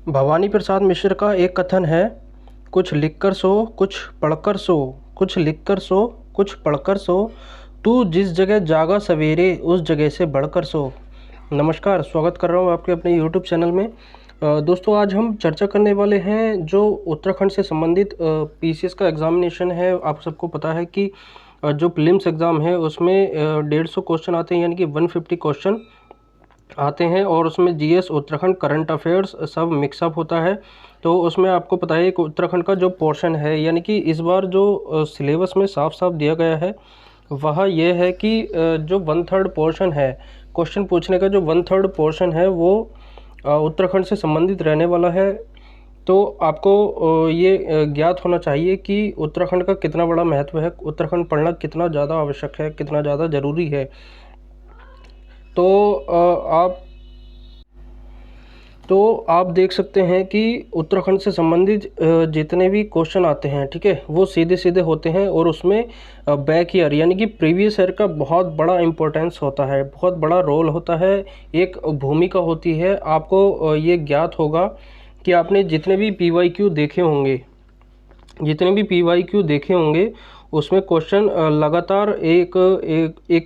भवानी प्रसाद मिश्र का एक कथन है, कुछ लिखकर सो कुछ पढ़कर सो, कुछ लिखकर सो कुछ पढ़कर सो, तू जिस जगह जागा सवेरे उस जगह से बढ़कर सो। नमस्कार, स्वागत कर रहा हूँ आपके अपने यूट्यूब चैनल में। दोस्तों, आज हम चर्चा करने वाले हैं जो उत्तराखंड से संबंधित पीसीएस का एग्ज़ामिनेशन है। आप सबको पता है कि जो प्रीलिम्स एग्ज़ाम है उसमें 150 क्वेश्चन आते हैं, यानी कि 150 क्वेश्चन आते हैं और उसमें जीएस, उत्तराखंड, करंट अफेयर्स सब मिक्सअप होता है। तो उसमें आपको पता है कि उत्तराखंड का जो पोर्शन है, यानी कि इस बार जो सिलेबस में साफ साफ दिया गया है वह ये है कि जो 1/3 पोर्शन है, क्वेश्चन पूछने का जो 1/3 पोर्शन है वो उत्तराखंड से संबंधित रहने वाला है। तो आपको ये ज्ञात होना चाहिए कि उत्तराखंड का कितना बड़ा महत्व है, उत्तराखंड पढ़ना कितना ज़्यादा आवश्यक है, कितना ज़्यादा ज़रूरी है। तो आप देख सकते हैं कि उत्तराखंड से संबंधित जितने भी क्वेश्चन आते हैं, ठीक है, वो सीधे सीधे होते हैं और उसमें बैक ईयर यानी कि प्रीवियस ईयर का बहुत बड़ा इम्पोर्टेंस होता है, बहुत बड़ा रोल होता है, एक भूमिका होती है। आपको ये ज्ञात होगा कि आपने जितने भी पीवाईक्यू देखे होंगे, उसमें क्वेश्चन लगातार एक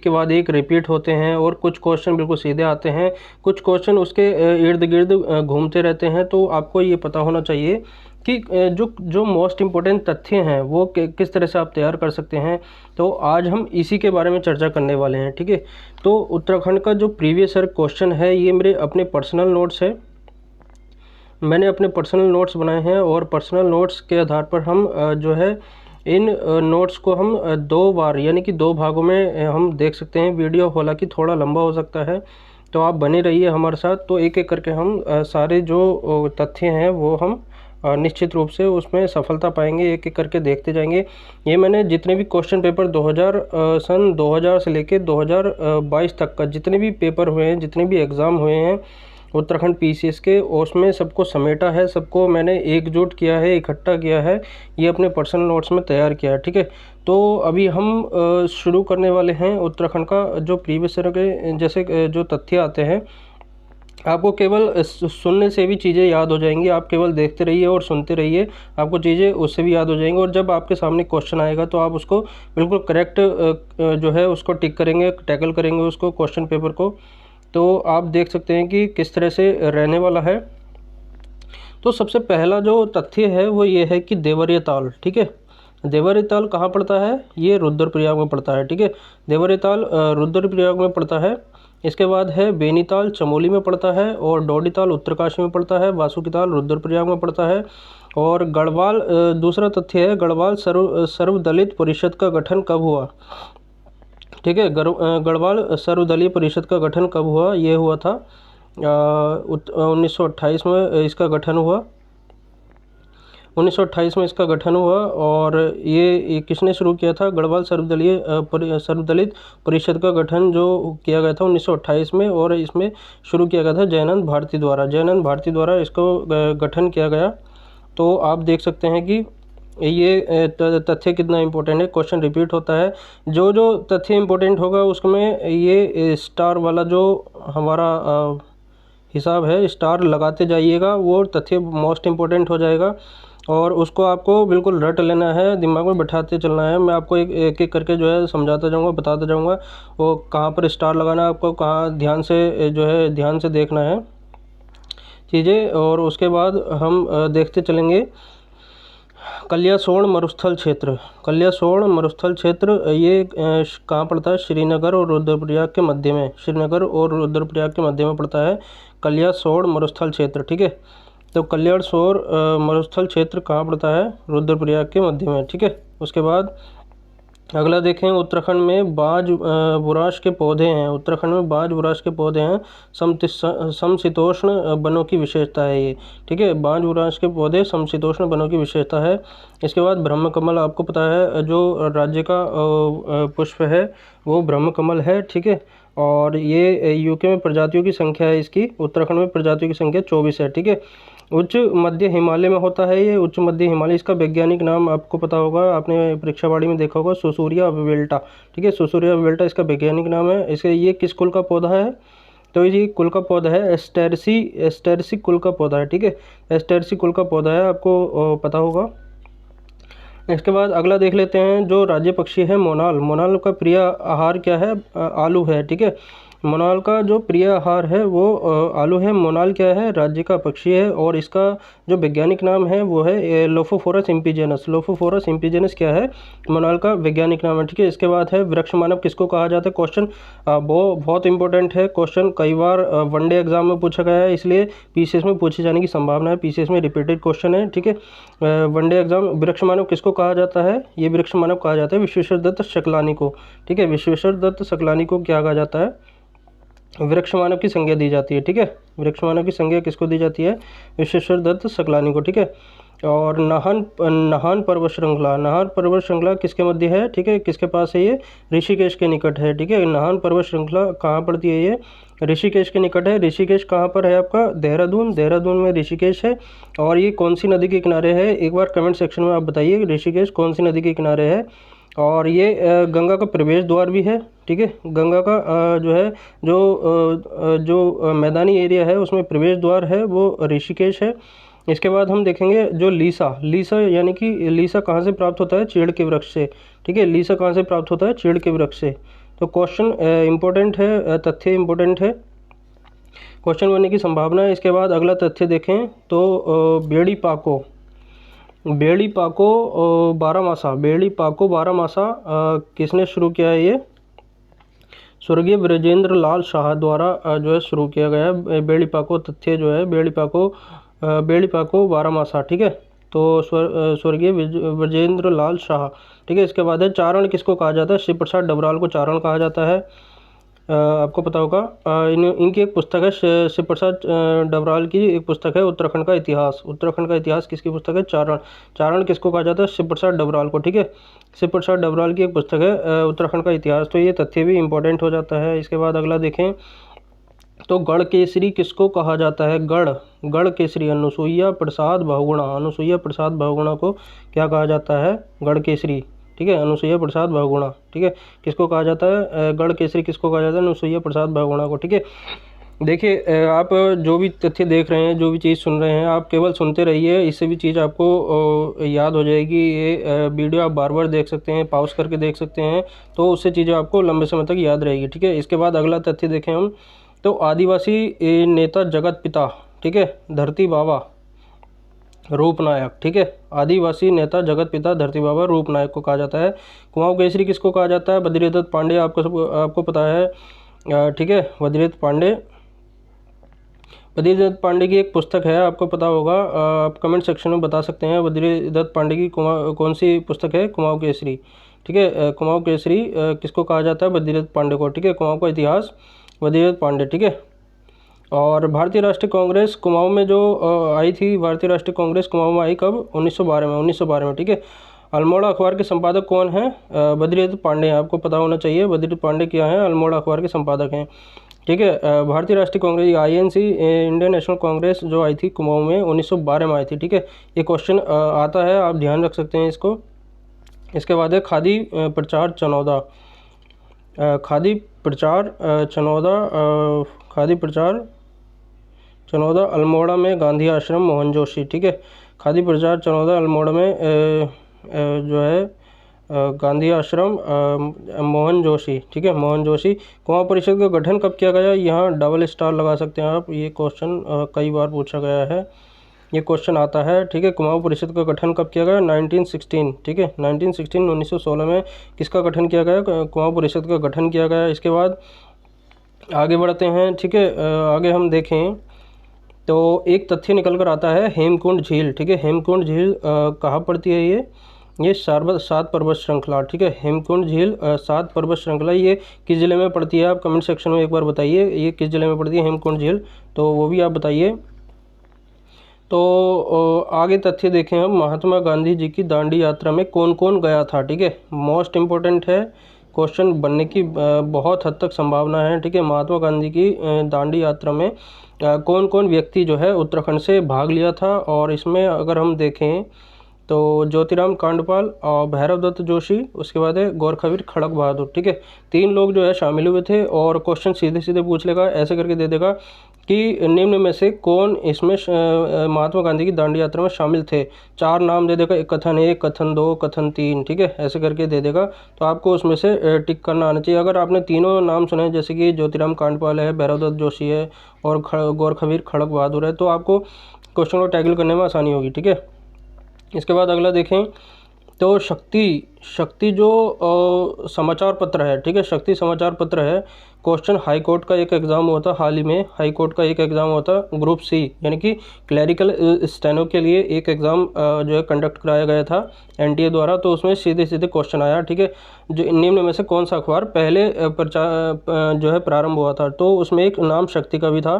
के बाद एक रिपीट होते हैं और कुछ क्वेश्चन बिल्कुल सीधे आते हैं, कुछ क्वेश्चन उसके इर्द गिर्द घूमते रहते हैं। तो आपको ये पता होना चाहिए कि जो जो मोस्ट इम्पोर्टेंट तथ्य हैं वो किस तरह से आप तैयार कर सकते हैं। तो आज हम इसी के बारे में चर्चा करने वाले हैं, ठीक है। तो उत्तराखंड का जो प्रीवियस ईयर क्वेश्चन है, ये मेरे अपने पर्सनल नोट्स है, मैंने अपने पर्सनल नोट्स बनाए हैं और पर्सनल नोट्स के आधार पर हम जो है इन नोट्स को हम 2 बार यानी कि 2 भागों में हम देख सकते हैं। वीडियो हालांकि थोड़ा लंबा हो सकता है, तो आप बने रहिए हमारे साथ। तो एक एक करके हम सारे जो तथ्य हैं वो हम निश्चित रूप से उसमें सफलता पाएंगे, एक एक करके देखते जाएंगे। ये मैंने जितने भी क्वेश्चन पेपर 2000 सन 2000 से लेके 2022 तक का जितने भी पेपर हुए हैं, जितने भी एग्ज़ाम हुए हैं उत्तराखंड पीसीएस के, उसमें सबको समेटा है, सबको मैंने एकजुट किया है, इकट्ठा किया है, ये अपने पर्सनल नोट्स में तैयार किया है, ठीक है। तो अभी हम शुरू करने वाले हैं उत्तराखंड का जो प्रीवियस ईयर के जैसे जो तथ्य आते हैं। आपको केवल सुनने से भी चीज़ें याद हो जाएंगी, आप केवल देखते रहिए और सुनते रहिए, आपको चीज़ें उससे भी याद हो जाएंगी। और जब आपके सामने क्वेश्चन आएगा तो आप उसको बिल्कुल करेक्ट जो है उसको टिक करेंगे, टैकल करेंगे उसको, क्वेश्चन पेपर को। तो आप देख सकते हैं कि किस तरह से रहने वाला है। तो सबसे पहला जो तथ्य है वो ये है कि देवरिया ताल, ठीक है, देवरिया ताल कहाँ पड़ता है? ये रुद्रप्रयाग में पड़ता है, ठीक है। देवरिया ताल रुद्रप्रयाग में पड़ता है। इसके बाद है बेनीताल चमोली में पड़ता है, और डोडीताल उत्तरकाशी में पड़ता है, वासुकीताल रुद्रप्रयाग में पड़ता है। और गढ़वाल दूसरा तथ्य है, गढ़वाल सर्वदलित परिषद का गठन कब हुआ? ठीक है, गढ़वाल सर्वदलीय परिषद का गठन कब हुआ? ये हुआ था 1928 में इसका गठन हुआ, 1928 में इसका गठन हुआ। और ये किसने शुरू किया था? गढ़वाल सर्वदलित परिषद का गठन जो किया गया था 1928 में, और इसमें शुरू किया गया था जयानंद भारती द्वारा, जयानंद भारती द्वारा इसको गठन किया गया। तो आप देख सकते हैं कि ये तथ्य कितना इम्पोर्टेंट है, क्वेश्चन रिपीट होता है। जो जो तथ्य इम्पोर्टेंट होगा उसमें ये स्टार वाला जो हमारा हिसाब है, स्टार लगाते जाइएगा, वो तथ्य मोस्ट इम्पोर्टेंट हो जाएगा। और उसको आपको बिल्कुल रट लेना है, दिमाग में बैठाते चलना है। मैं आपको एक एक करके जो है समझाता जाऊंगा, बताता जाऊंगा वो कहाँ पर स्टार लगाना है, आपको कहाँ ध्यान से जो है ध्यान से देखना है चीज़ें। और उसके बाद हम देखते चलेंगे कलियासोड़ मरुस्थल क्षेत्र, कलियासोड़ मरुस्थल क्षेत्र ये कहाँ पड़ता है? श्रीनगर और रुद्रप्रयाग के मध्य में, श्रीनगर और रुद्रप्रयाग के मध्य में पड़ता है कलियासोड़ मरुस्थल क्षेत्र, ठीक है। तो कलियासोड़ मरुस्थल क्षेत्र कहाँ पड़ता है? रुद्रप्रयाग के मध्य में, ठीक है। उसके बाद अगला देखें, उत्तराखंड में बाज बुराश के पौधे हैं, उत्तराखंड में बाज बुराश के पौधे हैं, समशीतोष्ण वनों की विशेषता है ये, ठीक है। बाज बुराश के पौधे समशीतोष्ण वनों की विशेषता है। इसके बाद ब्रह्मकमल, आपको पता है जो राज्य का पुष्प है वो ब्रह्मकमल है, ठीक है। और ये यूके में प्रजातियों की संख्या है इसकी, उत्तराखंड में प्रजातियों की संख्या 24 है, ठीक है। उच्च मध्य हिमालय में होता है ये, उच्च मध्य हिमालय, इसका वैज्ञानिक नाम आपको पता होगा, आपने परीक्षावाड़ी में देखा होगा, सुसूरिया विवेल्टा, ठीक है, सुसूरिया विवेल्टा इसका वैज्ञानिक नाम है। इसे ये किस कुल का पौधा है? तो ये कुल का पौधा है, एस्टेरेसी कुल का पौधा है, ठीक है, एस्टेरेसी कुल का पौधा है, आपको पता होगा। इसके बाद अगला देख लेते हैं, जो राज्य पक्षी है मोनाल, मोनाल का प्रिय आहार क्या है? आलू है, ठीक है। मोनाल का जो प्रिय आहार है वो आलू है। मोनाल क्या है? राज्य का पक्षी है, और इसका जो वैज्ञानिक नाम है वो है लोफोफोरस इम्पीजेनस। लोफोफोरस इम्पीजेनस क्या है? मोनाल का वैज्ञानिक नाम है, ठीक है। इसके बाद है वृक्ष मानव किसको कहा जाता है? क्वेश्चन वो बहुत इंपॉर्टेंट है, क्वेश्चन कई बार वनडे एग्जाम में पूछा गया है, इसलिए पीसीएस में पूछे जाने की संभावना है, पीसीएस में रिपीटेड क्वेश्चन है, ठीक है। वनडे एग्जाम, वृक्ष मानव किसको कहा जाता है? ये वृक्ष मानव कहा जाता है विश्वेश्वर दत्त शकलानी को, ठीक है। विश्वेश्वर दत्त शकलानी को क्या कहा जाता है? वृक्ष मानव की संज्ञा दी जाती है, ठीक है। वृक्ष मानव की संज्ञा किसको दी जाती है? विश्वेश्वर दत्त शकलानी को, ठीक है। और नाहन पर्वत श्रृंखला, नाहन पर्वत श्रृंखला किसके मध्य है? ठीक है, किसके पास है ये? ऋषिकेश के निकट है, ठीक है। नाहन पर्वत श्रृंखला कहाँ पड़ती है? ये ऋषिकेश के निकट है। ऋषिकेश कहाँ पर है आपका? देहरादून, देहरादून में ऋषिकेश है। और ये कौन सी नदी के किनारे है? एक बार कमेंट सेक्शन में आप बताइए ऋषिकेश कौन सी नदी के किनारे है। और ये गंगा का प्रवेश द्वार भी है, ठीक है। गंगा का जो है जो मैदानी एरिया है उसमें प्रवेश द्वार है वो ऋषिकेश है। इसके बाद हम देखेंगे जो लीसा यानी कि लीसा कहाँ से प्राप्त होता है? चीड़ के वृक्ष से, ठीक है। लीसा कहाँ से प्राप्त होता है? चीड़ के वृक्ष से। तो क्वेश्चन इम्पोर्टेंट है, तथ्य इम्पोर्टेंट है, क्वेश्चन बनने की संभावना है। इसके बाद अगला तथ्य देखें तो बेड़ी पाको बारामासा किसने शुरू किया है? ये स्वर्गीय ब्रजेंद्र लाल शाह द्वारा जो है शुरू किया गया है। बेड़ी पाको तथ्य जो है बेड़ी पाको बारामासा, ठीक है। तो स्वर्गीय ब्रजेंद्र लाल शाह, ठीक है। इसके बाद है चारण किसको कहा जाता है? शिव प्रसाद डबराल को चारण कहा जाता है। आपको पता होगा इनकी एक पुस्तक है, शिव प्रसाद डबराल की एक पुस्तक है उत्तराखंड का इतिहास। उत्तराखंड का इतिहास किसकी पुस्तक है? चारण किसको कहा जाता है? शिव प्रसाद डबराल को, ठीक है। शिव प्रसाद डबराल की एक पुस्तक है उत्तराखंड का इतिहास। तो ये तथ्य भी इंपॉर्टेंट हो जाता है। इसके बाद अगला देखें तो गढ़ केसरी किसको कहा जाता है? गढ़ केसरी अनुसुईया प्रसाद बहुगुणा को क्या कहा जाता है? गढ़ केसरी, ठीक है। अनुसुईया प्रसाद बहुगुणा, ठीक है। किसको कहा जाता है? गढ़ केसरी किसको कहा जाता है? अनुसुईया प्रसाद बहुगुणा को, ठीक है। देखिए आप जो भी तथ्य देख रहे हैं, जो भी चीज़ सुन रहे हैं, आप केवल सुनते रहिए, इससे भी चीज़ आपको याद हो जाएगी। ये वीडियो आप बार बार देख सकते हैं, पॉज करके देख सकते हैं, तो उससे चीज़ें आपको लंबे समय तक याद रहेगी, ठीक है। इसके बाद अगला तथ्य देखें हम तो आदिवासी नेता जगत पिता, ठीक है, धरती बाबा रूपनायक, ठीक है। आदिवासी नेता जगत पिता धरती बाबा रूपनायक को कहा जाता है। कुमाऊं केसरी किसको कहा जाता है? बद्रीदत्त पांडे, आपको पता है, ठीक है। बद्रीदत्त पांडे की एक पुस्तक है, आपको पता होगा, आप कमेंट सेक्शन में बता सकते हैं। बद्रीदत्त पांडे की कौन सी पुस्तक है? कुमाऊं केसरी, ठीक है। कुमाऊं केसरी किसको कहा जाता है? बद्रीदत्त पांडे को, ठीक है। कुमाऊं का इतिहास बद्रीदत्त पांडे, ठीक है। और भारतीय राष्ट्रीय कांग्रेस कुमाऊं में जो आई थी, भारतीय राष्ट्रीय कांग्रेस कुमाऊं में आई कब? 1912 में, ठीक है। अल्मोड़ा अखबार के संपादक कौन हैं? बद्रीदत्त पांडे हैं, आपको पता होना चाहिए। बद्रीदत्त पांडे क्या हैं? अल्मोड़ा अखबार के संपादक हैं, ठीक है। भारतीय राष्ट्रीय Congress INC Indian national Congress जो आई थी कुमाऊं में 1912 में आई थी, ठीक है। ये क्वेश्चन आता है, आप ध्यान रख सकते हैं इसको। इसके बाद है खादी प्रचार चनौदा, चनौदा अल्मोड़ा में गांधी आश्रम मोहन जोशी, ठीक है। खादी प्रचार चनौदा अल्मोड़ा में जो है गांधी आश्रम मोहन जोशी, ठीक है, मोहन जोशी। कुमाऊं परिषद का गठन कब किया गया? यहाँ डबल स्टार लगा सकते हैं आप, ये क्वेश्चन कई बार पूछा गया है, ये क्वेश्चन आता है, ठीक है। कुमाऊं परिषद का गठन कब किया गया? 1916, ठीक है। 1916 में किसका गठन किया गया? कुमाऊं परिषद का गठन किया गया। इसके बाद आगे बढ़ते हैं, ठीक है। आगे हम देखें तो एक तथ्य निकल कर आता है हेमकुंड झील, ठीक है। हेमकुंड झील कहाँ पड़ती है? ये सात पर्वत श्रृंखला, ठीक है। हेमकुंड झील 7 पर्वत श्रृंखला, ये किस जिले में पड़ती है? आप कमेंट सेक्शन में एक बार बताइए, ये किस जिले में पड़ती है हेमकुंड झील, तो वो भी आप बताइए। तो आगे तथ्य देखें हम, महात्मा गांधी जी की दांडी यात्रा में कौन कौन गया था, ठीक है। मोस्ट इम्पोर्टेंट है, क्वेश्चन बनने की बहुत हद तक संभावना है, ठीक है। महात्मा गांधी की दांडी यात्रा में कौन कौन व्यक्ति जो है उत्तराखंड से भाग लिया था। और इसमें अगर हम देखें तो ज्योतिराम कांडपाल और भैरव दत्त जोशी, उसके बाद है गोरखवीर खड़क बहादुर। ठीक है, 3 लोग जो है शामिल हुए थे और क्वेश्चन सीधे सीधे पूछ लेगा, ऐसे करके दे देगा कि निम्न में से कौन इसमें महात्मा गांधी की दांडी यात्रा में शामिल थे। 4 नाम दे देगा, एक कथन 1, कथन 2, कथन 3। ठीक है, ऐसे करके दे देगा। तो आपको उसमें से टिक करना आना चाहिए। अगर आपने तीनों नाम सुने, जैसे कि ज्योतिराम कांडपाल है, भैरव दत्त जोशी है और गोरखवीर खड़क बहादुर है, तो आपको क्वेश्चन को टैकल करने में आसानी होगी। ठीक है, इसके बाद अगला देखें तो शक्ति जो समाचार पत्र है। ठीक है, शक्ति समाचार पत्र है। क्वेश्चन हाई कोर्ट का एक एग्ज़ाम हुआ था हाल ही में, हाई कोर्ट का एक एग्ज़ाम हुआ था ग्रुप सी यानी कि क्लैरिकल स्टेनो के लिए एक एग्ज़ाम जो है कंडक्ट कराया गया था एनटीए द्वारा। तो उसमें सीधे सीधे क्वेश्चन आया। ठीक है, जो निम्न में से कौन सा अखबार पहले प्रचार जो है प्रारंभ हुआ था, तो उसमें एक नाम शक्ति का भी था।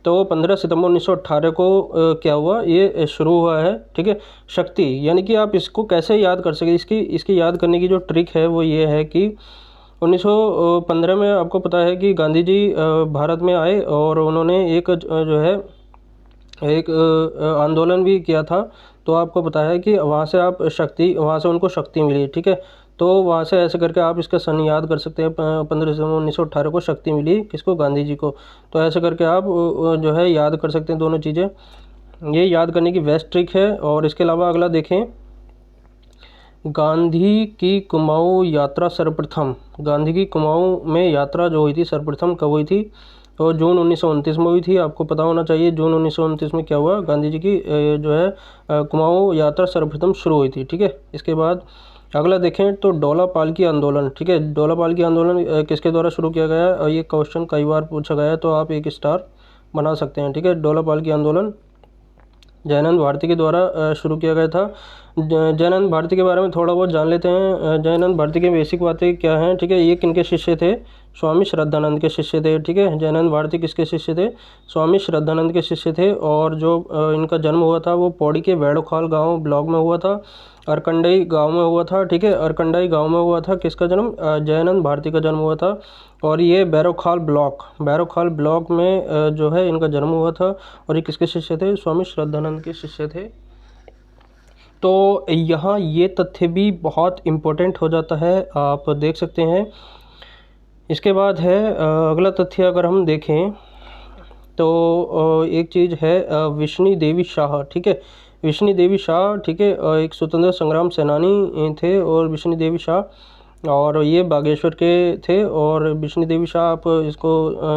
तो 15 सितंबर 1918 को क्या हुआ, ये शुरू हुआ है। ठीक है, शक्ति यानी कि आप इसको कैसे याद कर सके, इसकी याद करने की जो ट्रिक है वो ये है कि 1915 में आपको पता है कि गांधी जी भारत में आए और उन्होंने एक जो है एक आंदोलन भी किया था। तो आपको पता है कि वहाँ से आप शक्ति, वहाँ से उनको शक्ति मिली। ठीक है, तो वहाँ से ऐसे करके आप इसका सन याद कर सकते हैं। 15 सितंबर 1918 को शक्ति मिली किसको, गांधी जी को। तो ऐसे करके आप जो है याद कर सकते हैं दोनों चीज़ें। ये याद करने की बेस्ट ट्रिक है। और इसके अलावा अगला देखें, गांधी की कुमाऊँ यात्रा सर्वप्रथम, गांधी की कुमाऊँ में यात्रा जो हुई थी सर्वप्रथम कब हुई थी, तो जून 1929 में हुई थी। आपको पता होना चाहिए जून 1929 में क्या हुआ, गांधी जी की जो है कुमाऊँ यात्रा सर्वप्रथम शुरू हुई थी। ठीक है, इसके बाद अगला देखें तो डोला पालकी आंदोलन। ठीक है, डोला पालकी आंदोलन किसके द्वारा शुरू किया गया है, और ये क्वेश्चन कई बार पूछा गया है, तो आप 1 स्टार बना सकते हैं। ठीक है, डोला पालकी आंदोलन जयानंद भारती के द्वारा शुरू किया गया था। जयानंद भारती के बारे में थोड़ा बहुत जान लेते हैं। जयानंद भारती की बेसिक बातें क्या हैं। ठीक है, ये किनके शिष्य थे, स्वामी श्रद्धानंद के शिष्य थे। ठीक है, जयानंद भारती किसके शिष्य थे, स्वामी श्रद्धानंद के शिष्य थे। और जो इनका जन्म हुआ था वो पौड़ी के बैड़ोखाल गांव ब्लॉक में हुआ था, अरकंडई गांव में हुआ था। ठीक है, अरकंडई गांव में हुआ था किसका जन्म, जयानंद भारती का जन्म हुआ था। और ये बैरोखाल ब्लॉक में जो है इनका जन्म हुआ था। और ये किसके शिष्य थे, स्वामी श्रद्धानंद के शिष्य थे। तो यहाँ ये तथ्य भी बहुत इम्पोर्टेंट हो जाता है, आप देख सकते हैं। इसके बाद है अगला तथ्य अगर हम देखें तो एक चीज़ है विष्णु देवी शाह। ठीक है, विष्णु देवी शाह, ठीक है, एक स्वतंत्रता संग्राम सेनानी थे और विष्णु देवी शाह, और ये बागेश्वर के थे। और विष्णु देवी शाह आप इसको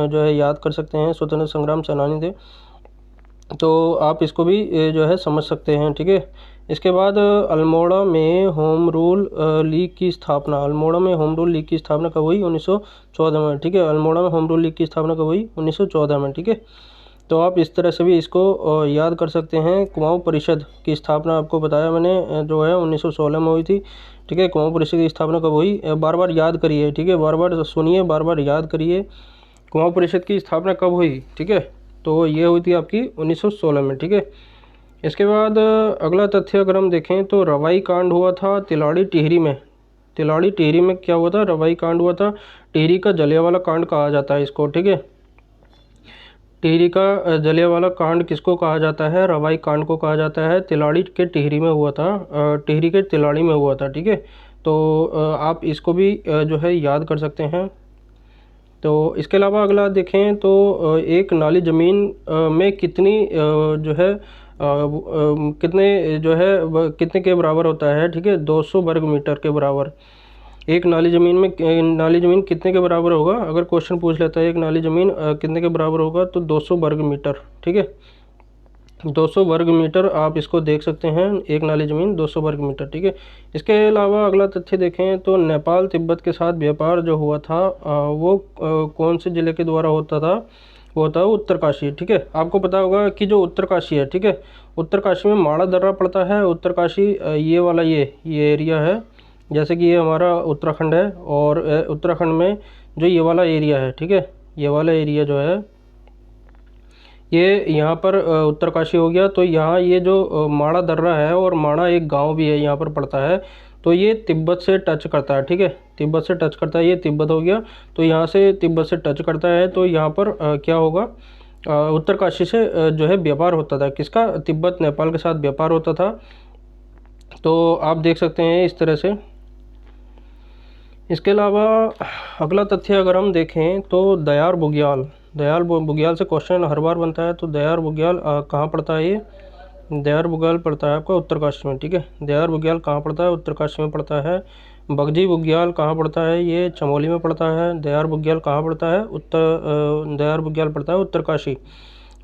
जो है याद कर सकते हैं, स्वतंत्रता संग्राम सेनानी थे। तो आप इसको भी जो है समझ सकते हैं। ठीक है, इसके बाद अल्मोड़ा में होम रूल लीग की स्थापना, अल्मोड़ा में होम रूल लीग की स्थापना कब हुई, 1914 में। ठीक है, अल्मोड़ा में होम रूल लीग की स्थापना कब हुई, 1914 में। ठीक है, तो आप इस तरह से भी इसको याद कर सकते हैं। कुमाऊँ परिषद की स्थापना आपको बताया मैंने जो है 1916 में हुई थी। ठीक है, कुमाऊँ परिषद की स्थापना कब हुई, बार बार याद करिए। ठीक है, बार बार सुनिए, बार बार याद करिए, कुमाऊँ परिषद की स्थापना कब हुई। ठीक है, तो ये हुई थी आपकी 1916 में। ठीक है, इसके बाद अगला तथ्य अगर हम देखें तो रवाई कांड हुआ था तिलाड़ी टिहरी में। तिलाड़ी टिहरी में क्या हुआ था, रवाई कांड हुआ था। टिहरी का जलियांवाला कांड कहा जाता है इसको। ठीक है, टिहरी का जलियांवाला कांड किसको कहा जाता है, रवाई कांड को कहा जाता है। तिलाड़ी के टिहरी में हुआ था, टिहरी के तिलाड़ी में हुआ था। ठीक है, तो आप इसको भी जो है याद कर सकते हैं। तो इसके अलावा अगला देखें तो एक नाली ज़मीन में कितनी जो है कितने जो है कितने के बराबर होता है। ठीक है, 200 वर्ग मीटर के बराबर। एक नाली ज़मीन में नाली ज़मीन कितने के बराबर होगा, अगर क्वेश्चन पूछ लेता है एक नाली ज़मीन कितने के बराबर होगा, तो 200 वर्ग मीटर। ठीक है, 200 वर्ग मीटर आप इसको देख सकते हैं, एक नाली ज़मीन 200 वर्ग मीटर। ठीक है, इसके अलावा अगला तथ्य देखें तो नेपाल तिब्बत के साथ व्यापार जो हुआ था वो कौन से ज़िले के द्वारा होता था, वो होता है उत्तरकाशी। ठीक है, आपको पता होगा कि जो उत्तरकाशी है, ठीक है, उत्तरकाशी में माड़ा दर्रा पड़ता है। उत्तरकाशी ये वाला ये एरिया है, जैसे कि ये हमारा उत्तराखंड है, और उत्तराखंड में जो ये वाला एरिया है, ठीक है, ये वाला एरिया जो है ये यहाँ पर उत्तरकाशी हो गया। तो यहाँ ये जो माड़ा दर्रा है, और माड़ा एक गांव भी है यहाँ पर पड़ता है, तो ये तिब्बत से टच करता है। ठीक है, तिब्बत से टच करता है, ये तिब्बत हो गया। तो यहाँ से तिब्बत से टच करता है, तो यहाँ पर क्या होगा, उत्तरकाशी से जो है व्यापार होता था, किसका, तिब्बत नेपाल के साथ व्यापार होता था। तो आप देख सकते हैं इस तरह से। इसके अलावा अगला तथ्य अगर हम देखें तो दयार बुग्याल से क्वेश्चन हर बार बनता है। तो दयार बुग्याल कहाँ पड़ता है? ये दयार बुग्याल पड़ता है आपका उत्तरकाशी में, ठीक है। दयार बुग्याल कहाँ पड़ता है? उत्तरकाशी में पड़ता है। बगजी बुग्याल कहाँ पड़ता है? ये चमोली में पड़ता है। दयार बुग्याल कहाँ पड़ता है? दयार बुग्याल पड़ता है उत्तरकाशी।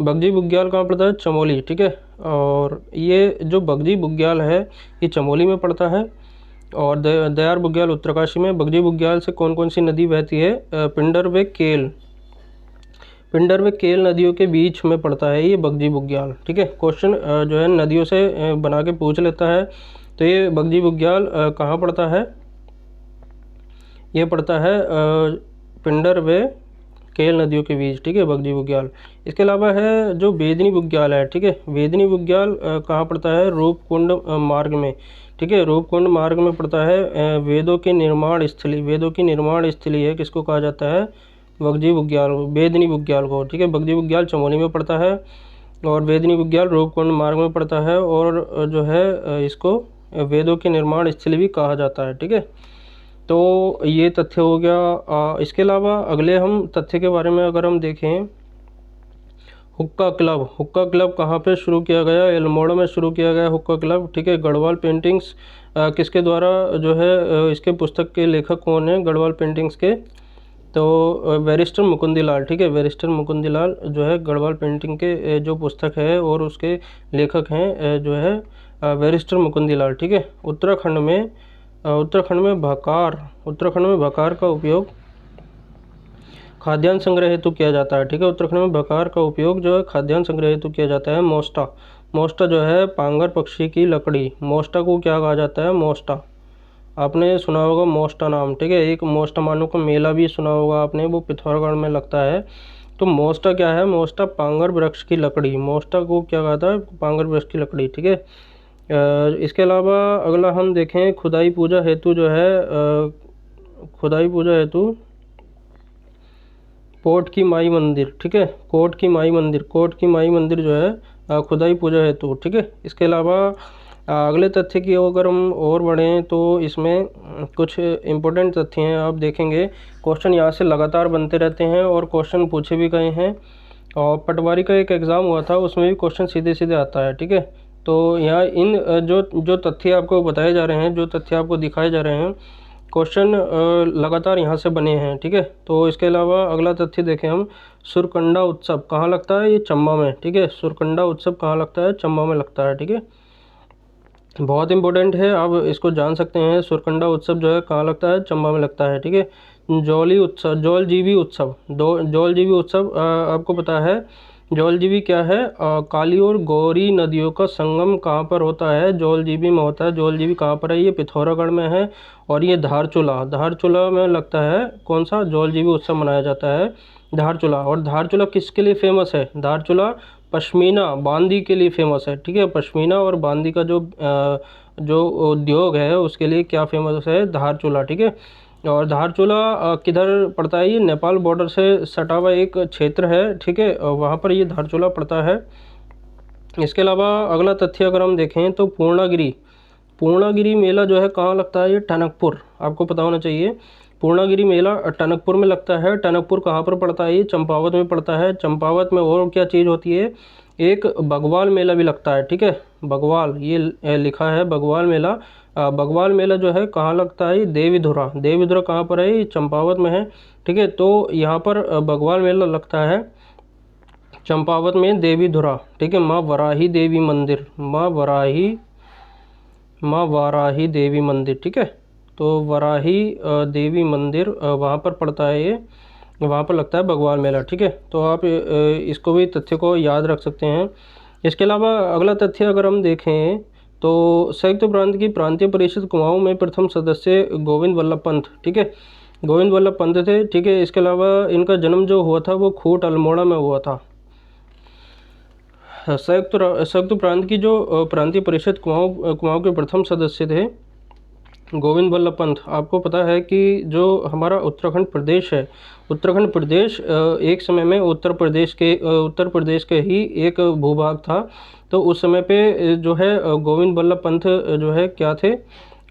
बगजी बुग्याल कहाँ पड़ता है? चमोली, ठीक है। और ये जो बगजी बुग्याल है ये चमोली में पड़ता है और दयार बुग्याल उत्तरकाशी में। बगजी बुग्याल से कौन कौन सी नदी बहती है? पिंडर व केल नदियों के बीच में पड़ता है ये बगजी बुग्याल, ठीक है। क्वेश्चन जो है नदियों से बना के पूछ लेता है। तो ये बगजी बुग्याल कहाँ पड़ता है? ये पड़ता है पिंडर व केल नदियों के बीच, ठीक है, बगजी बुग्याल। इसके अलावा है जो वेदनी बुग्याल है, ठीक है। वेदनी बुग्याल कहाँ पड़ता है? रूपकुंड मार्ग में, ठीक है। रूपकुंड मार्ग में पड़ता है। वेदों की निर्माण स्थली है, किसको कहा जाता है? बगजी बुग्याल, वेदनी बुग्याल को, ठीक है। बगजी बुग्याल चमोली में पड़ता है और वेदनी बुग्याल रूपकुंड मार्ग में पड़ता है और जो है इसको वेदों की निर्माण स्थली भी कहा जाता है, ठीक है। तो ये तथ्य हो गया। इसके अलावा अगले हम तथ्य के बारे में अगर हम देखें, हुक्का क्लब कहाँ पे शुरू किया गया? अल्मोड़ा में शुरू किया गया हुक्का क्लब, ठीक है। गढ़वाल पेंटिंग्स किसके द्वारा जो है इसके पुस्तक के लेखक कौन है गढ़वाल पेंटिंग्स के? तो बैरिस्टर मुकुंदीलाल, ठीक है। बैरिस्टर मुकुंदीलाल जो है गढ़वाल पेंटिंग के जो पुस्तक है और उसके लेखक हैं जो है बैरिस्टर मुकुंदीलाल, ठीक है। उत्तराखंड में भकार का उपयोग खाद्यान्न संग्रह हेतु किया जाता है, ठीक है। उत्तराखंड में भकार का उपयोग जो है खाद्यान्न संग्रह हेतु किया जाता है। मोस्टा जो है पांगर पक्षी की लकड़ी, मोस्टा को क्या कहा जाता है? मोस्टा, आपने सुना होगा मोस्टा नाम, ठीक है। एक मोस्टा मानो का मेला भी सुना होगा आपने, वो पिथौरागढ़ में लगता है। तो मोस्टा क्या है? मोस्टा पांगर वृक्ष की लकड़ी, मोस्टा को क्या कहता है? पांगर वृक्ष की लकड़ी, ठीक है। इसके अलावा अगला हम देखें खुदाई पूजा हेतु जो है कोट की माई मंदिर, ठीक है। कोट की माई मंदिर जो है खुदाई पूजा हेतु, ठीक है। इसके अलावा अगले तथ्य की अगर हम और बढ़ें तो इसमें कुछ इम्पोर्टेंट तथ्य हैं, आप देखेंगे। क्वेश्चन यहाँ से लगातार बनते रहते हैं और क्वेश्चन पूछे भी गए हैं और पटवारी का एक एग्ज़ाम हुआ था उसमें भी क्वेश्चन सीधे सीधे आता है, ठीक है। तो यहाँ इन जो तथ्य आपको बताए जा रहे हैं, जो तथ्य आपको दिखाए जा रहे हैं, क्वेश्चन लगातार यहाँ से बने हैं, ठीक है। तो इसके अलावा अगला तथ्य देखें हम, सुरकंडा उत्सव कहाँ लगता है? ये चंबा में, ठीक है। सुरकंडा उत्सव कहाँ लगता है? चंबा में लगता है, ठीक है। बहुत इंपॉर्टेंट है, आप इसको जान सकते हैं। सुरकंडा उत्सव जो है कहाँ लगता है? चंबा में लगता है, ठीक है। जौलजीबी उत्सव आपको पता है जौलजीबी क्या है? काली और गौरी नदियों का संगम कहाँ पर होता है? जौलजीबी में होता है। जौलजीबी कहाँ पर है? ये पिथौरागढ़ में है और ये धारचूला में लगता है। कौन सा? जौलजीबी उत्सव मनाया जाता है धारचूला। और धारचूला किसके लिए फेमस है? धारचूला पश्मीना बांदी के लिए फेमस है, ठीक है। पश्मीना और बांदी का जो उद्योग है उसके लिए क्या फेमस है? धारचूला, ठीक है। और धारचूला किधर पड़ता है? ये नेपाल बॉर्डर से सटा हुआ एक क्षेत्र है, ठीक है। वहाँ पर ये धारचूला पड़ता है। इसके अलावा अगला तथ्य अगर हम देखें तो पूर्णागिरी मेला जो है कहाँ लगता है? ये टनकपुर, आपको पता होना चाहिए। पूर्णागिरी मेला टनकपुर में लगता है। टनकपुर कहाँ पर पड़ता है? ये चंपावत में पड़ता है। चंपावत में और क्या चीज़ होती है? एक बगवाल मेला भी लगता है, ठीक है। बगवाल, ये लिखा है बगवाल मेला। बगवाल मेला जो है कहाँ लगता है? देवीधुरा कहाँ पर है? ये चंपावत में है, ठीक है। तो यहाँ पर बगवाल मेला लगता है चंपावत में, देवीधुरा, ठीक है। माँ वराही देवी मंदिर, ठीक है। तो वराही देवी मंदिर वहाँ पर पड़ता है, ये वहाँ पर लगता है बगवाल मेला, ठीक है। तो आप इसको भी तथ्य को याद रख सकते हैं। इसके अलावा अगला तथ्य अगर हम देखें तो संयुक्त प्रांत की प्रांतीय परिषद कुमाऊं में प्रथम सदस्य गोविंद वल्लभ पंत, ठीक है। गोविंद वल्लभ पंत थे, ठीक है। इसके अलावा इनका जन्म जो हुआ था वो खूट अल्मोड़ा में हुआ था। संयुक्त प्रांत की जो प्रांतीय परिषद कुमाऊं के प्रथम सदस्य थे गोविंद बल्लभ पंत, आपको पता है कि जो हमारा उत्तराखंड प्रदेश है, उत्तराखंड प्रदेश एक समय में उत्तर प्रदेश के ही एक भूभाग था। तो उस समय पे जो है गोविंद बल्लभ पंत जो है क्या थे,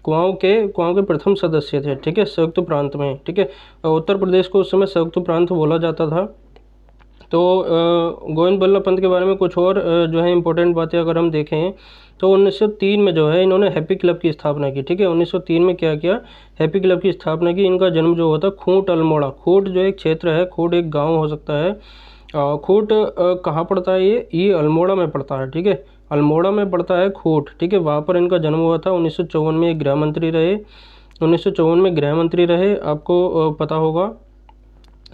कुआओं के प्रथम सदस्य थे, ठीक है, संयुक्त प्रांत में, ठीक है। उत्तर प्रदेश को उस समय संयुक्त प्रांत बोला जाता था। तो गोविंद बल्लभ पंत के बारे में कुछ और जो है इम्पोर्टेंट बातें अगर हम देखें तो 1903 में जो है इन्होंने हैप्पी क्लब की स्थापना की, ठीक है। 1903 में क्या किया, हैप्पी क्लब की स्थापना की। इनका जन्म जो होता खूंट अल्मोड़ा, खूंट जो एक क्षेत्र है, खूंट एक गांव हो सकता है। खूंट कहाँ पड़ता है, ये अल्मोड़ा में पड़ता है, ठीक है, अल्मोड़ा में पड़ता है खूंट, ठीक है। वहाँ पर इनका जन्म हुआ था। 1954 में एक गृह मंत्री रहे, 1954 में गृह मंत्री रहे, आपको पता होगा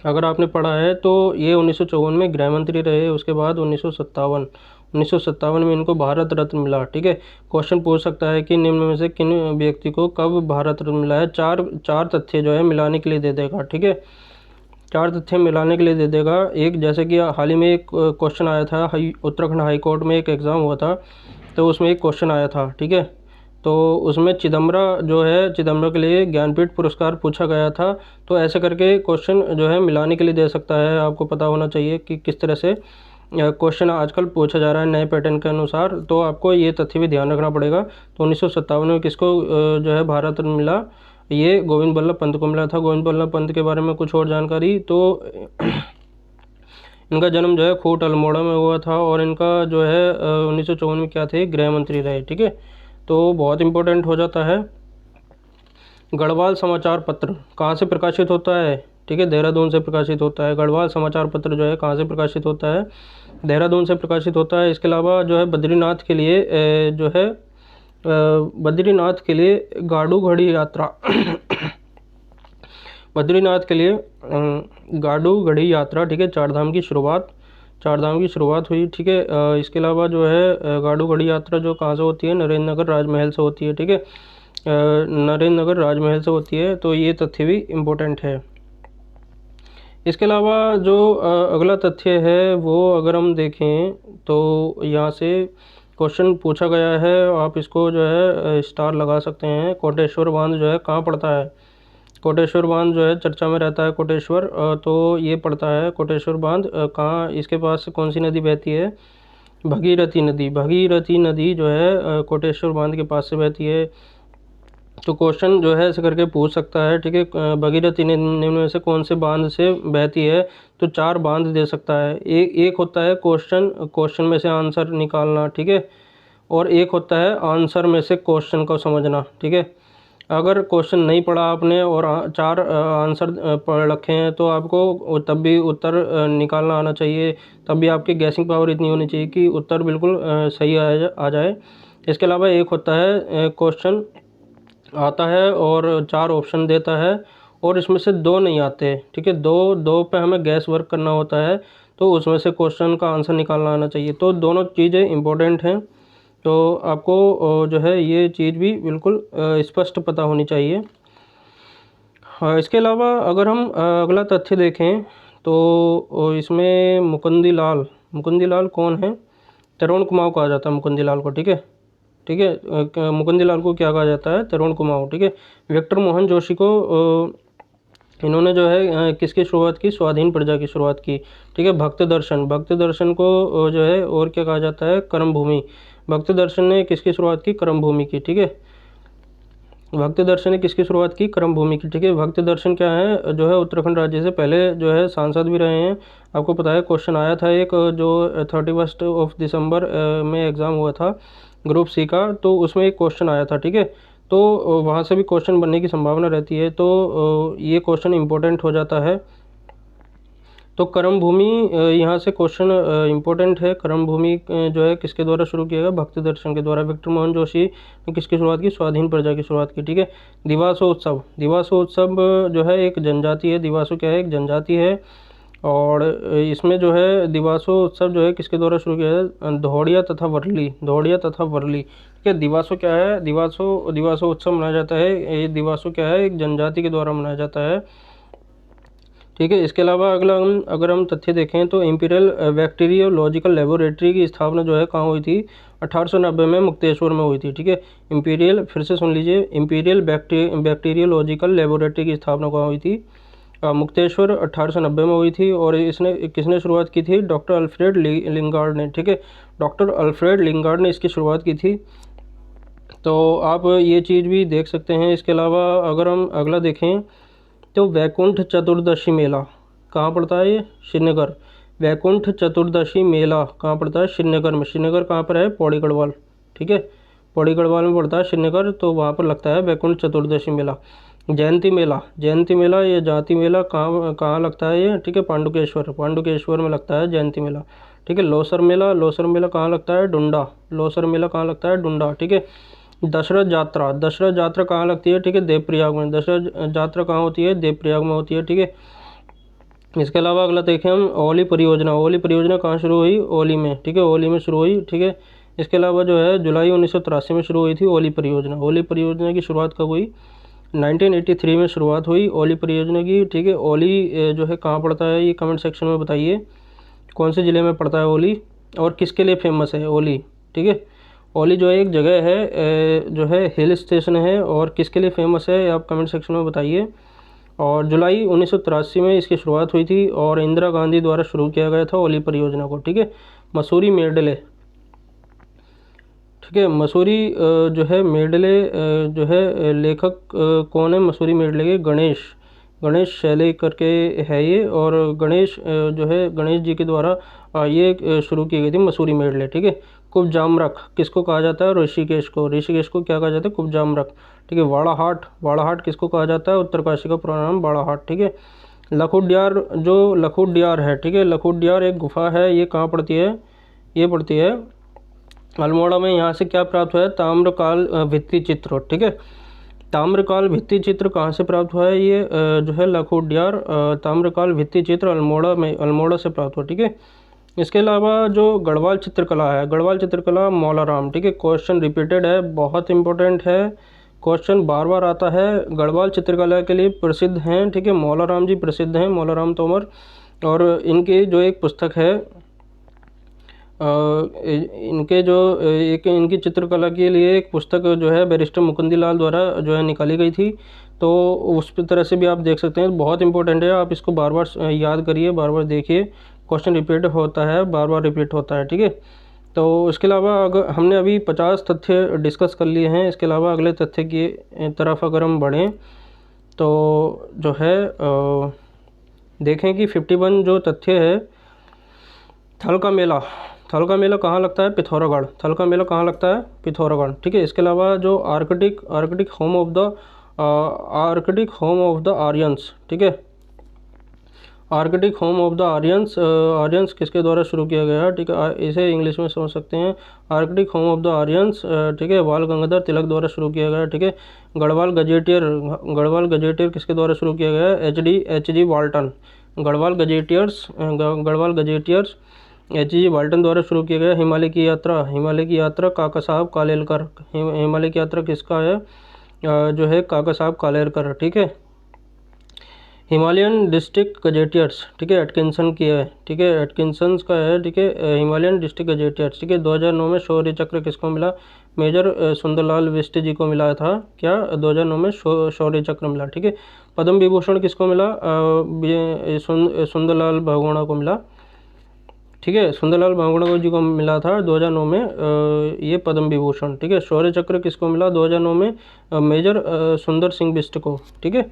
अगर आपने पढ़ा है तो। ये 1954 में गृह मंत्री रहे। उसके बाद 1957 में इनको भारत रत्न मिला, ठीक है। क्वेश्चन पूछ सकता है कि निम्न में से किन व्यक्ति को कब भारत रत्न मिला है। चार चार तथ्य जो है मिलाने के लिए दे देगा, ठीक है, चार तथ्य मिलाने के लिए दे देगा। एक, जैसे कि हाल ही में एक क्वेश्चन आया था, उत्तराखंड हाई कोर्ट में एक एग्ज़ाम हुआ था, तो उसमें एक क्वेश्चन आया था, ठीक है। तो उसमें चिदम्बरा के लिए ज्ञानपीठ पुरस्कार पूछा गया था। तो ऐसे करके क्वेश्चन जो है मिलाने के लिए दे सकता है। आपको पता होना चाहिए कि किस तरह से क्वेश्चन आजकल पूछा जा रहा है नए पैटर्न के अनुसार। तो आपको ये तथ्य भी ध्यान रखना पड़ेगा। तो 1957 में किसको जो है भारत रत्न मिला, ये गोविंद बल्लभ पंत को मिला था। गोविंद बल्लभ पंत के बारे में कुछ और जानकारी, तो इनका जन्म जो है खूंट अल्मोड़ा में हुआ था और इनका जो है 1954 में क्या थे, गृह मंत्री रहे, ठीक है। तो बहुत इंपॉर्टेंट हो जाता है। गढ़वाल समाचार पत्र कहाँ से प्रकाशित होता है, ठीक है, देहरादून से प्रकाशित होता है। गढ़वाल समाचार पत्र जो है कहाँ से प्रकाशित होता है, देहरादून से प्रकाशित होता है। इसके अलावा जो है बद्रीनाथ के लिए जो है बद्रीनाथ के लिए गाड़ू घड़ी यात्रा बद्रीनाथ के लिए गाड़ू घड़ी यात्रा, ठीक है, चार धाम की शुरुआत हुई, ठीक है। इसके अलावा जो है गाड़ू घड़ी यात्रा जो कहाँ से होती है, नरेंद्र नगर राजमहल से होती है, ठीक है, नरेंद्र नगर राजमहल से होती है। तो ये तथ्य भी इम्पोर्टेंट है। इसके अलावा जो अगला तथ्य है वो अगर हम देखें तो यहाँ से क्वेश्चन पूछा गया है, आप इसको जो है स्टार लगा सकते हैं। कोटेश्वर बांध जो है कहाँ पड़ता है, कोटेश्वर बांध जो है चर्चा में रहता है कोटेश्वर, तो ये पड़ता है कोटेश्वर बांध कहाँ, इसके पास से कौन सी नदी बहती है, भगीरथी नदी। भगीरथी नदी जो है कोटेश्वर बांध के पास से बहती है। तो क्वेश्चन जो है ऐसे करके पूछ सकता है, ठीक है। भगीरथी निम्न में से कौन से बांध से बहती है, तो चार बांध दे सकता है। एक होता है क्वेश्चन में से आंसर निकालना, ठीक है, और एक होता है आंसर में से क्वेश्चन को समझना, ठीक है। अगर क्वेश्चन नहीं पढ़ा आपने और चार आंसर पढ़ रखे हैं तो आपको तब भी उत्तर निकालना आना चाहिए। तब भी आपकी गैसिंग पावर इतनी होनी चाहिए कि उत्तर बिल्कुल सही आ जाए। इसके अलावा एक होता है क्वेश्चन आता है और चार ऑप्शन देता है और इसमें से दो नहीं आते, ठीक है, दो पे हमें गैस वर्क करना होता है, तो उसमें से क्वेश्चन का आंसर निकालना आना चाहिए। तो दोनों चीज़ें इम्पोर्टेंट हैं। तो आपको जो है ये चीज़ भी बिल्कुल स्पष्ट पता होनी चाहिए। इसके अलावा अगर हम अगला तथ्य देखें तो इसमें मुकुंदी लाल कौन है, तरुण कुमाऊँ कहा जाता है मुकुंदी लाल को, ठीक है, ठीक है। मुकुंदी लाल को क्या कहा जाता है, तरुण कुमाऊँ, ठीक है। विक्टर मोहन जोशी को इन्होंने जो है किसकी शुरुआत की, स्वाधीन प्रजा की शुरुआत की, ठीक है। भक्त दर्शन को जो है और क्या कहा जाता है, कर्म भूमि। भक्त दर्शन ने किसकी शुरुआत की, कर्म भूमि की, ठीक है। भक्त दर्शन ने किसकी शुरुआत की, कर्म भूमि की, ठीक है। भक्त दर्शन क्या है, जो है उत्तराखंड राज्य से पहले जो है सांसद भी रहे हैं। आपको पता है क्वेश्चन आया था एक जो 31 दिसंबर में एग्ज़ाम हुआ था ग्रुप सी का, तो उसमें एक क्वेश्चन आया था, ठीक है। तो वहाँ से भी क्वेश्चन बनने की संभावना रहती है। तो ये क्वेश्चन इम्पोर्टेंट हो जाता है। तो कर्म भूमि यहाँ से क्वेश्चन इम्पोर्टेंट है। कर्म भूमि जो है किसके द्वारा शुरू किया गया, भक्ति दर्शन के द्वारा। विक्टर मोहन जोशी ने किसकी शुरुआत की, स्वाधीन प्रजा की शुरुआत की, ठीक है। दिवासो उत्सव जो है एक जनजाति है। दिवासो क्या है, एक जनजाति है। और इसमें जो है दिवासो उत्सव जो है किसके द्वारा शुरू किया है, धौड़िया तथा वर्ली, ठीक है। दिवासो क्या है, दिवासो उत्सव मनाया जाता है। ये दिवासो क्या है, एक जनजाति के द्वारा मनाया जाता है। ठीक है। इसके अलावा अगला अगर हम तथ्य देखें तो इम्पीरियल बैक्टीरियोलॉजिकल लेबोरेटरी की स्थापना जो है कहाँ हुई थी, 1890 में मुक्तेश्वर में हुई थी। ठीक है, इम्पीरियल, फिर से सुन लीजिए, इम्पीरियल बैक्टीरियोलॉजिकल लेबोरेटरी की स्थापना कहाँ हुई थी, मुक्तेश्वर 1890 में हुई थी। और इसने किसने शुरुआत की थी, डॉक्टर अल्फ्रेड लिंगार्ड ने। ठीक है, डॉक्टर अल्फ्रेड लिंगार्ड ने इसकी शुरुआत की थी। तो आप ये चीज़ भी देख सकते हैं। इसके अलावा अगर हम अगला देखें तो वैकुंठ चतुर्दशी मेला कहाँ पड़ता है, ये श्रीनगर। वैकुंठ चतुर्दशी मेला कहाँ पड़ता है, श्रीनगर में। श्रीनगर कहाँ पर है, पौड़ी गढ़वाल। ठीक है, पौड़ी गढ़वाल में पड़ता है श्रीनगर, तो वहाँ पर लगता है वैकुंठ चतुर्दशी मेला। जयंती मेला, जयंती मेला या जाति मेला कहाँ कहाँ लगता है ये, ठीक है, पांडुकेश्वर, पांडुकेश्वर में लगता है जयंती मेला। ठीक है, लोसर मेला, लोसर मेला कहाँ लगता है, डुंडा, लोसर मेला कहाँ लगता है, डुंडा। ठीक है, दशरथ यात्रा, दशरथ यात्रा कहाँ लगती है, ठीक है, देवप्रयाग में। दशरथ यात्रा कहाँ होती है, देवप्रयाग में होती है। ठीक है, इसके अलावा अगला देखें हम, ओली परियोजना, ओली परियोजना कहाँ शुरू हुई, ओली में। ठीक है, ओली में शुरू हुई। ठीक है, इसके अलावा जो है जुलाई 1983 में शुरू हुई थी ओली परियोजना। ओली परियोजना की शुरुआत कब हुई, 1983 में शुरुआत हुई ओली परियोजना की। ठीक है, ओली जो है कहाँ पड़ता है, ये कमेंट सेक्शन में बताइए कौन से ज़िले में पड़ता है ओली, और किसके लिए फेमस है ओली। ठीक है, ओली जो है एक जगह है, जो है हिल स्टेशन है, और किसके लिए फेमस है आप कमेंट सेक्शन में बताइए। और जुलाई 1983 में इसकी शुरुआत हुई थी, और इंदिरा गांधी द्वारा शुरू किया गया था ओली परियोजना को। ठीक है, मसूरी मेडले। ठीक है, मसूरी जो है मेडले जो है लेखक कौन है मसूरी मेडले के, गणेश, गणेश शैले करके है ये। और गणेश जो है गणेश जी के द्वारा ये शुरू की गई थी मसूरी मेडले। ठीक है, कुब्जामरक किसको कहा जाता है, ऋषिकेश को, ऋषिकेश को क्या कहा जाता है, कुब्जामरक। ठीक है, वाड़ाहाट, वाड़ाहाट किसको कहा जाता है, उत्तरकाशी का पूरा नाम बाड़ाहाट। ठीक है, लखुडियार, जो लखुडियार है, ठीक है, लखुडियार एक गुफा है, ये कहाँ पड़ती है, ये पड़ती है अल्मोड़ा में। यहाँ से क्या प्राप्त हुआ है, ताम्रकाल भित्ति चित्र। ठीक है, ताम्रकाल भित्ति चित्र कहाँ से प्राप्त हुआ है, ये जो है लखुडियार ताम्रकाल भित्ति चित्र अल्मोड़ा में, अल्मोड़ा से प्राप्त हुआ। ठीक है, इसके अलावा जो गढ़वाल चित्रकला है, गढ़वाल चित्रकला मौलाराम। ठीक है, क्वेश्चन रिपीटेड है, बहुत इंपॉर्टेंट है, क्वेश्चन बार बार आता है। गढ़वाल चित्रकला के लिए प्रसिद्ध हैं, ठीक है, मौलाराम जी प्रसिद्ध हैं, मौलाराम तोमर। और इनकी जो एक पुस्तक है, इनके जो एक इनकी चित्रकला के लिए एक पुस्तक जो है बैरिस्टर मुकुंदी लाल द्वारा जो है निकाली गई थी। तो उस तरह से भी आप देख सकते हैं, बहुत इंपॉर्टेंट है, आप इसको बार बार याद करिए, बार बार देखिए, क्वेश्चन रिपीट होता है, बार बार रिपीट होता है। ठीक है, तो इसके अलावा अगर हमने अभी 50 तथ्य डिस्कस कर लिए हैं, इसके अलावा अगले तथ्य की तरफ अगर हम बढ़ें तो जो है देखें कि 51 जो तथ्य है, थल का मेला, थल का मेला कहाँ लगता है, पिथौरागढ़, थल का मेला कहाँ लगता है, पिथौरागढ़। ठीक है, इसके अलावा जो Arctic, Arctic home of the Arctic home of the Aryans. ठीक है, Arctic home of the Aryans, Aryans किसके द्वारा शुरू किया गया। ठीक है, इसे इंग्लिश में समझ सकते हैं, Arctic home of the Aryans. ठीक है, बाल गंगाधर तिलक द्वारा शुरू किया गया। ठीक है, गढ़वाल गजेटियर, गढ़वाल गजेटियर किसके द्वारा शुरू किया गया, H G Walton, Garhwal gazetteers, Garhwal gazetteers H G Walton द्वारा शुरू किया गया। हिमालय की यात्रा, हिमालय की यात्रा काका साहब कालेलकर, हिमालय की यात्रा किसका है, जो है काका साहब कालेलकर। ठीक है, हिमालयन डिस्ट्रिक्ट गजेटियर्स, ठीक है, एटकिंसन की है। ठीक है, एटकिंसन का है। ठीक है, हिमालयन डिस्ट्रिक्ट गजेटियर्स। ठीक है, 2009 में शौर्य चक्र किसको मिला, मेजर सुंदरलाल वेस्ट जी को मिला था, क्या 2009 में शौर्य चक्र मिला। ठीक है, पद्म विभूषण किसको मिला, सुंदरलाल बहुगुणा को मिला। ठीक है, सुंदरलाल बहुगुणा जी को मिला था 2009 में ये पद्म विभूषण। ठीक है, शौर्य चक्र किसको मिला 2009 में, मेजर सुंदर सिंह बिष्ट को। ठीक है,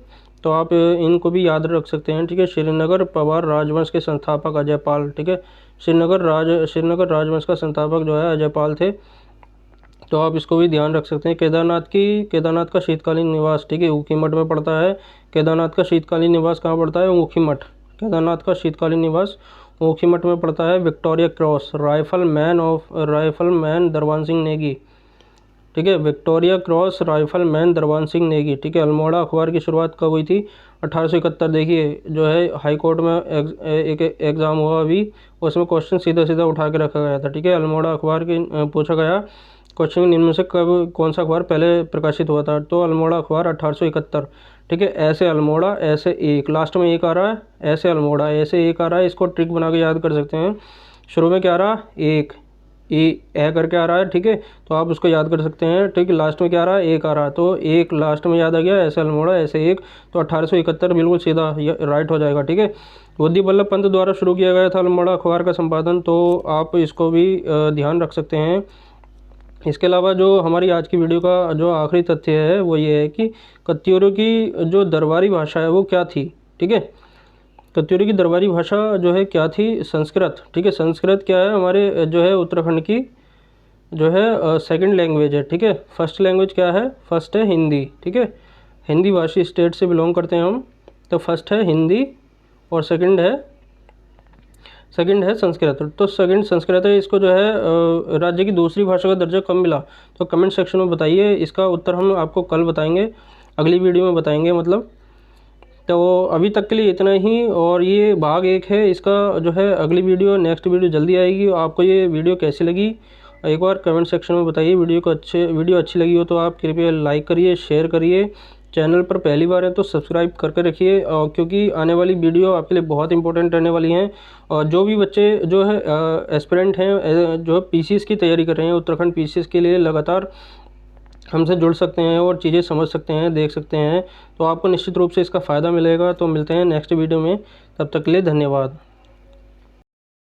तो आप इनको भी याद रख सकते हैं। ठीक है, श्रीनगर पवार राजवंश के संस्थापक अजयपाल। ठीक है, श्रीनगर राजवंश का संस्थापक जो है अजयपाल थे, तो आप इसको भी ध्यान रख सकते हैं। केदारनाथ का शीतकालीन निवास, ठीक है, ऊखीमठ में पड़ता है। केदारनाथ का शीतकालीन निवास कहाँ पड़ता है, ऊखीमठ। केदारनाथ का शीतकालीन निवास ऊखीमठ में पड़ता है। विक्टोरिया क्रॉस, राइफलमैन दरबान सिंह नेगी। ठीक है, विक्टोरिया क्रॉस राइफलमैन दरबान सिंह नेगी। ठीक है, अल्मोड़ा अखबार की शुरुआत कब हुई थी, 1871। देखिए जो है हाई कोर्ट में एक एग्ज़ाम हुआ अभी, उसमें क्वेश्चन सीधा सीधा उठा के रखा गया था। ठीक है, अल्मोड़ा अखबार की पूछा गया क्वेश्चन, इनमें से कब कौन सा अखबार पहले प्रकाशित हुआ था, तो अल्मोड़ा अखबार 1871। ठीक है। ऐसे अल्मोड़ा, ऐसे एक, लास्ट में एक आ रहा है, ऐसे अल्मोड़ा, ऐसे एक आ रहा है। इसको ट्रिक बना के याद कर सकते हैं। शुरू में क्या आ रहा, एक, ए करके आ रहा है, ठीक है, तो आप उसको याद कर सकते हैं। ठीक है, लास्ट में क्या आ रहा है, एक आ रहा है, तो एक लास्ट में याद आ गया, ऐसे अल्मोड़ा, ऐसे एक, तो 1871 बिल्कुल सीधा राइट हो जाएगा। ठीक है। बुद्धि बल्लभ पंत द्वारा शुरू किया गया था अल्मोड़ा अखबार का संपादन, तो आप इसको भी ध्यान रख सकते हैं। इसके अलावा जो हमारी आज की वीडियो का जो आखिरी तथ्य है वो ये है कि कत्यूरों की जो दरबारी भाषा है वो क्या थी। ठीक है, कत्यूरी की दरबारी भाषा जो है क्या थी, संस्कृत। ठीक है, संस्कृत क्या है, हमारे जो है उत्तराखंड की जो है सेकंड लैंग्वेज है। ठीक है, फर्स्ट लैंग्वेज क्या है, फर्स्ट है हिंदी। ठीक है, हिंदी भाषी स्टेट से बिलोंग करते हैं हम, तो फर्स्ट है हिंदी और सेकंड है संस्कृत। तो सेकंड संस्कृत है। इसको जो है राज्य की दूसरी भाषा का दर्जा कब मिला, तो कमेंट सेक्शन में बताइए। इसका उत्तर हम आपको कल बताएंगे, अगली वीडियो में बताएंगे मतलब। तो अभी तक के लिए इतना ही, और ये भाग 1 है इसका जो है। अगली वीडियो, नेक्स्ट वीडियो जल्दी आएगी। आपको ये वीडियो कैसी लगी एक बार कमेंट सेक्शन में बताइए। वीडियो अच्छी लगी हो तो आप कृपया लाइक करिए, शेयर करिए। चैनल पर पहली बार है तो सब्सक्राइब करके रखिए, क्योंकि आने वाली वीडियो आपके लिए बहुत इंपॉर्टेंट रहने वाली हैं। और जो भी बच्चे जो है एस्पिरेंट हैं, जो पीसीएस की तैयारी कर रहे हैं, उत्तराखंड पीसीएस के लिए लगातार हमसे जुड़ सकते हैं और चीज़ें समझ सकते हैं, देख सकते हैं, तो आपको निश्चित रूप से इसका फ़ायदा मिलेगा। तो मिलते हैं नेक्स्ट वीडियो में, तब तक के लिए धन्यवाद।